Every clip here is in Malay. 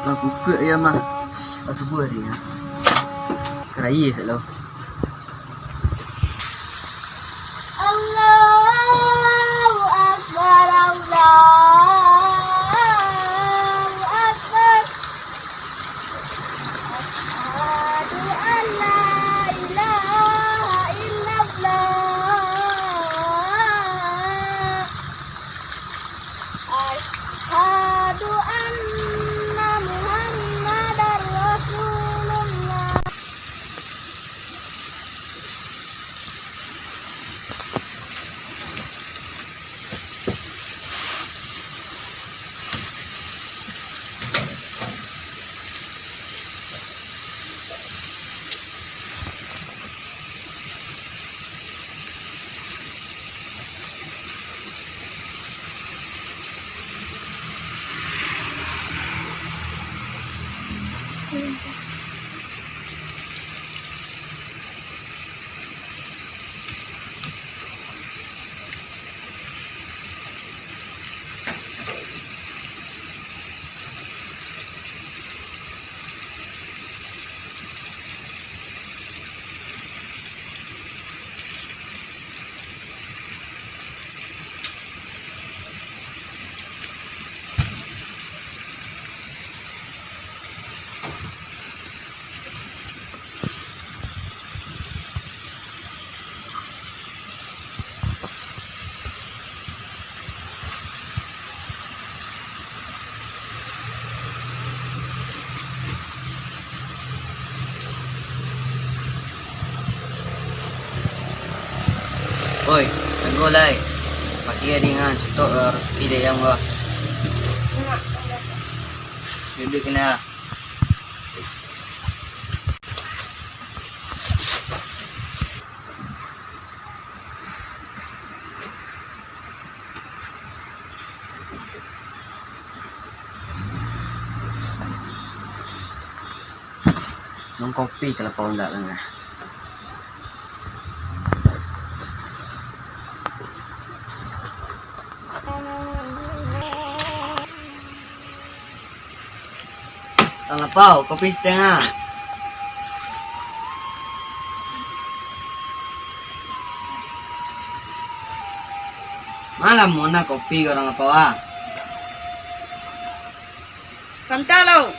Bang buka ya mah. Subuh hari ya. Keraya selalu. Allahu Akbar, Allahu Akbar. Asyhadu an la ilaha illallah. Asyhadu anna Muhammadar Rasulullah. Oi, tunggu lai. Pakai ringan, cetok rezeki dia yang gua. Duduk kena. Minum kopi kalau kau enggak lah. Tang lapau, kopi setengah. Malam mau nak kopi orang apa wah? Santai lo.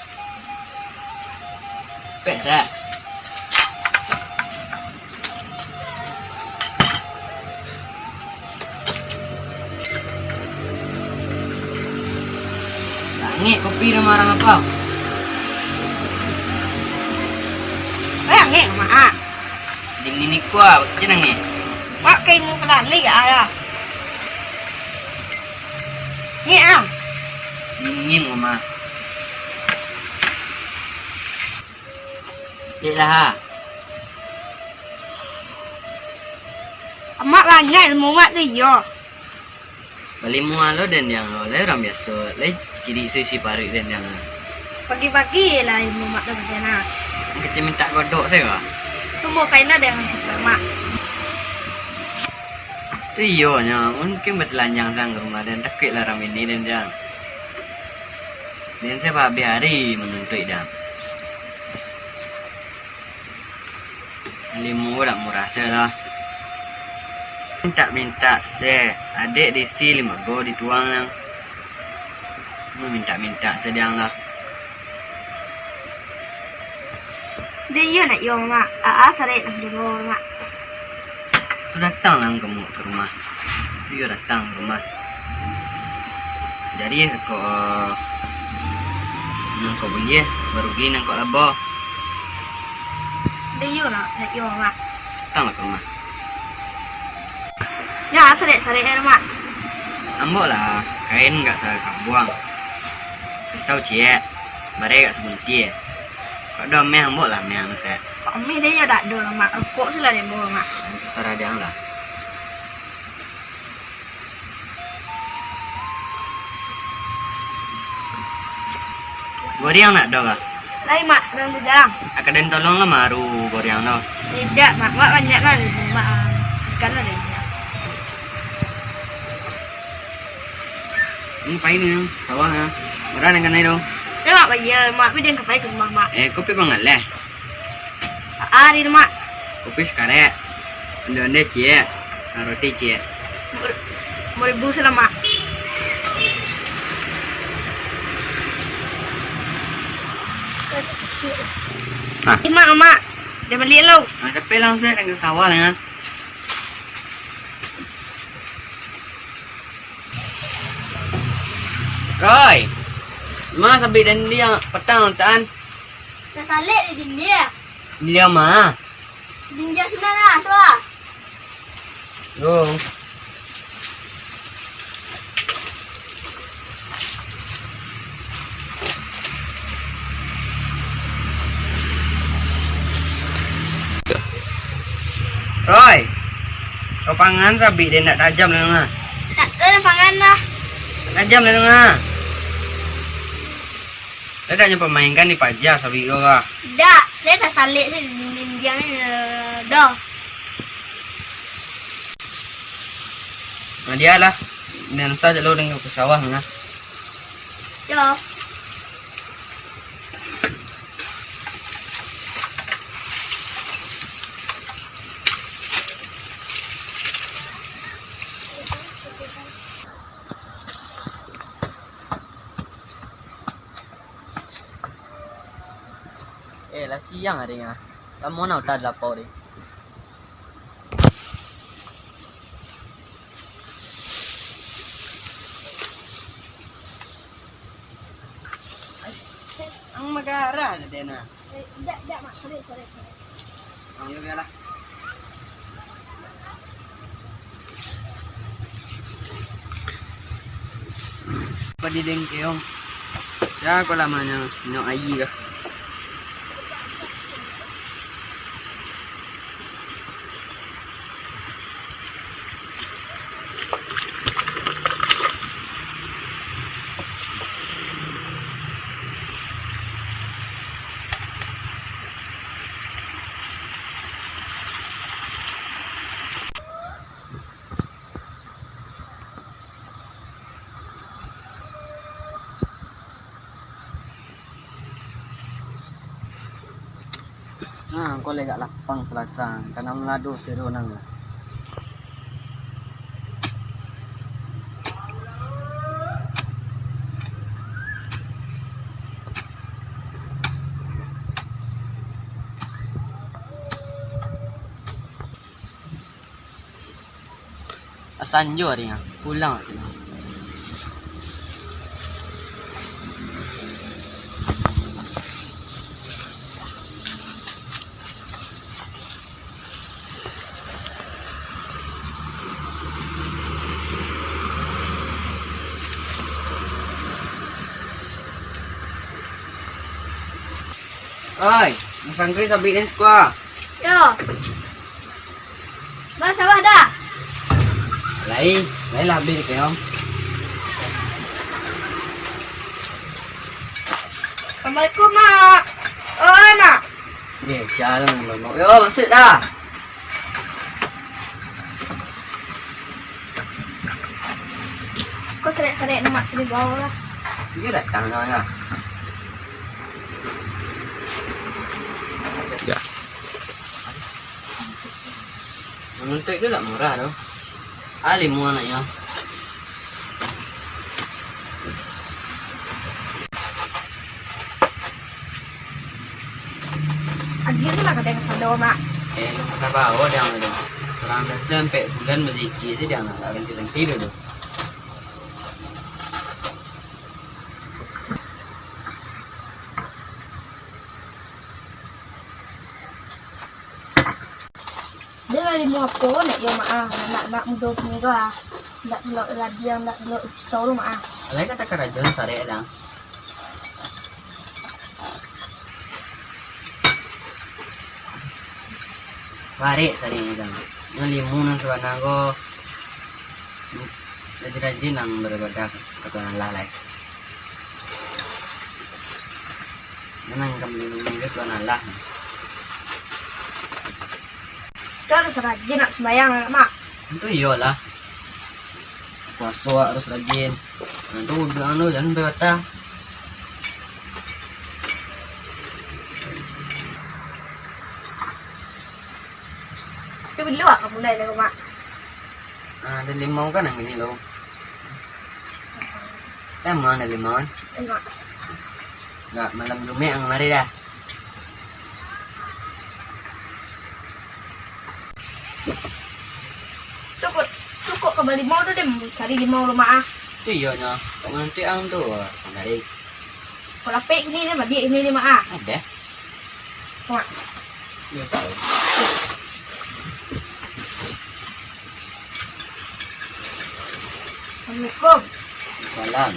Pesa. Langit kopi nama orang apa? Nge mak. Ding ini kuah, macam nangis. Mak kay mo pala ni ya. Nge ah. Dingin mama. Yelah. Mak lanya mo mak tu yo. Balik mual lo dan yang lo, orang biasa, le ciri sisi parik dan yang. Pagi-pagi lah mo mak tu macam Kita minta godok saya kah? tu mo kay na dengan mak. Tu iyo nya, mungkin bertelanjang sang rumah dan takut lah ram ini dan jang. Dan saya habis hari menuntut jang. Limu dah murah saya lah. Minta saya, adik disi 5 go dituang yang. Minta sedang lah. Dia yo nak yo mak. Sare nak di mak. Tu datang lah kamu ke rumah. Dia datang ke rumah. Jadi kau nang kau boleh baru gini nang kau labo. Dia yo nak yo mak. Datang lah ke rumah. Ya sare mak. Ambok lah kain enggak saya buang. Pisau cie, bare enggak sebunti. Kau dah meh ambok lah meh saya. Kok mi dia yo dak do mak. Kok sila dia mo mak. Terserah dia lah. Goriang nak dong ah? Lai mak dalam jarang. Akan tolong lah maru goriang no. Tidak mak banyak lah di mak. Sekarang lah dia. Ini pain ni sawah ha. Beran dengan itu. Dia mak bayar mak pidin ke ke rumah mak. Kopi pangalah. Ari mak. Kopi sekarang. Onde cie. Roti cie. Mau ribu sila mak. Hah? Mak. Dia beli lo. Tapi langsung saya ke sawah lah. Roy, ma sabi dan dia petang taan. Nasalik di dia. Dia ma. Dinja sana lah, tu lah. Yo. Roy, kau pangan sabi dia nak tajam lah. Tak ada pangan lah. Tajam lah. Dia dah pemainkan di pajak sabi kau lah. Dah, dia dah salik di dia ni dah. Nah dia lah. Dan saja lo dengan ke sawah lah. Ya. Lah siang hari ni. Kamu nak tak lapor ni. Ang magara na din ah. Dah mak, sorry. Ang yun lah. Padiding kayong. Siya ko laman yung ayi ka. Aku lega lapang selasang karena meladu seru nang. Asan jo hari ni? Pulang sini. Oi, masangkay sabihin ko ah. Yo. Ba sawah dah. Lai labi kayo. Assalamualaikum mak. Oi mak. Siya lang naman mo. Yo, masuk dah. Kau serik-serik mak sini bawah lah. Sige, datang na nga. Ya. Untuk itu tak murah doh. Ali mu anaknya. Adi tu nak kata kesal doa mak. Kata bawa dia orang doh. Orang dah sampai bulan berzikir je dia nak orang tidur doh. Dia lagi mau apa nak yo mak nak muda nak melok radio nak melok episode mak. Alai kata kerajaan sare lah. Pare sare lang. Yung limu ng sawana ko. Rajin-rajin ang berbeda katuan lalai. Yan ang kamli ng mga katuan Allah. Kau harus rajin nak sembahyang mak. Itu iyalah. Puasa harus rajin. Itu jangan bebata. Itu beli luak kamu naik lagi mak. Ada limau kan yang ini lo. Mau ada limau kan? Enggak. Enggak, malam Jumat yang mari dah. Cukup ke limau tu deh cari limau rumah ah. Itu iya nya. Kau nanti ang tu sandari. Kalau pek ni dia dia ini limau ah. Ada. Mak. Ya tahu. Assalamualaikum. Salam.